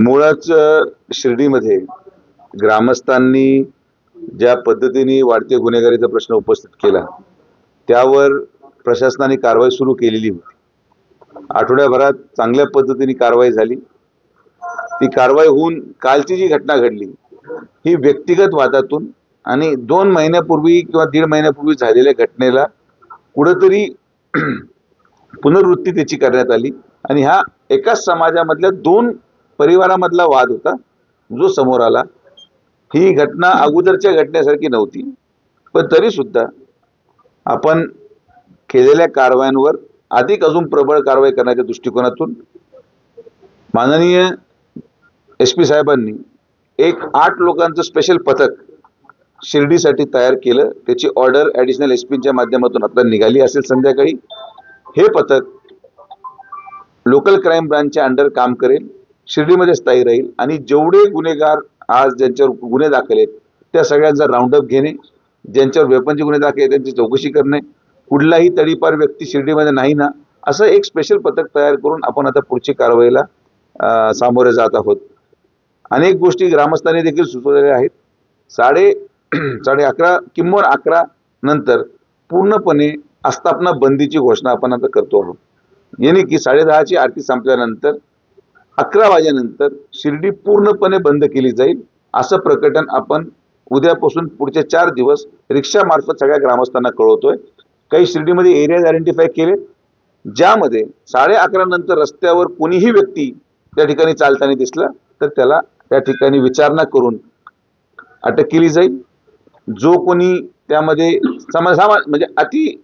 मुळात शिर्डीमध्ये ग्रामस्थांनी ज्या पद्धतीने वाढते गुन्हेगारीचा प्रश्न उपस्थित केला त्यावर प्रशासनाने कारवाई सुरू केलेली होती। आठवड्याभरात चांगल्या पद्धतीने कारवाई झाली। ती कारवाई होऊन कालची जी घटना घडली ही व्यक्तिगत वादातून आणि 2 महिन्यापूर्वी किंवा 1.5 महिन्यापूर्वी झालेल्या घटनेला कुठेतरी पुनरावृत्ती त्याची करण्यात आली आणि हा एकाच समाजामधल्या 2 परिवारामधला वाद होता जो समोर आला। ही घटना अगोदरच्या घटनेसारखी नव्हती, पण तरी सुद्धा आपण केलेल्या कारवायांवर अधिक अजून प्रबळ कारवाई करण्याच्या दृष्टिकोनातून माननीय एसपी साहेबांनी एक 8 लोकांचं स्पेशल पथक शिर्डीसाठी तयार केलं। त्याची ऑर्डर ॲडिशनल एसपीच्या माध्यमातून आता निघाली असेल संध्याकाळी। हे पथक लोकल क्राइम ब्रांचच्या अंडर काम करेल, शिर्डीमध्ये स्थायी राहील आणि जेवढे गुन्हेगार आज ज्यांच्यावर गुन्हे दाखल आहेत त्या सगळ्यांचा राऊंड अप घेणे, ज्यांच्यावर वेपनचे गुन्हे दाखल आहेत त्यांची चौकशी करणे, कुठलाही तडीपार व्यक्ती शिर्डीमध्ये नाही ना असं एक स्पेशल पथक तयार करून आपण आता पुढची कारवाईला सामोरे जात आहोत। अनेक गोष्टी ग्रामस्थांनी देखील सुचवलेल्या आहेत। 11:30 किंवा 11 नंतर पूर्णपणे आस्थापना बंदीची घोषणा आपण आता करतो आहोत। यानी की 10:30ची आरती संपल्यानंतर 11 वाजेनंतर शिर्डी पूर्णपणे बंद केली जाईल असं प्रकटन आपण उद्यापासून पुढचे 4 दिवस रिक्षामार्फत सगळ्या ग्रामस्थांना कळवतोय। काही शिर्डीमध्ये एरियाज आयडेंटिफाय केले ज्यामध्ये 11:30 नंतर रस्त्यावर कोणीही व्यक्ती त्या ठिकाणी चालताना दिसला तर त्याला त्या ठिकाणी विचारणा करून अटक केली जाईल। जो कोणी त्यामध्ये म्हणजे अति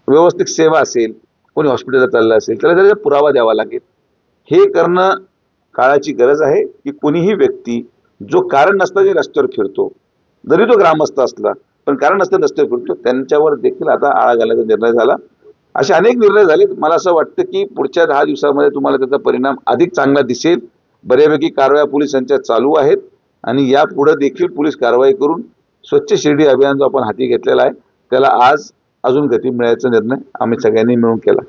व्यवस्थित सेवा असेल, कोणी हॉस्पिटलला चालला असेल त्याला त्याचा पुरावा द्यावा लागेल। हे करणं काळाची गरज आहे की कोणीही व्यक्ती जो कारण नसताना रस्त्यावर फिरतो, जरी तो ग्रामस्थ असला पण कारण नसताना रस्त्यावर फिरतो, त्यांच्यावर देखील आता आळा घालण्याचा निर्णय झाला। असे अनेक निर्णय झाले। मला असं वाटतं की पुढच्या 10 दिवसामध्ये तुम्हाला त्याचा परिणाम अधिक चांगला दिसेल। बऱ्यापैकी कारवाया पोलिसांच्या चालू आहेत आणि यापुढे देखील पोलीस कारवाई करून स्वच्छ शिर्डी अभियान जो आपण हाती घेतलेला आहे त्याला आज अजून गती मिळायचा निर्णय आम्ही सगळ्यांनी मिळून केला।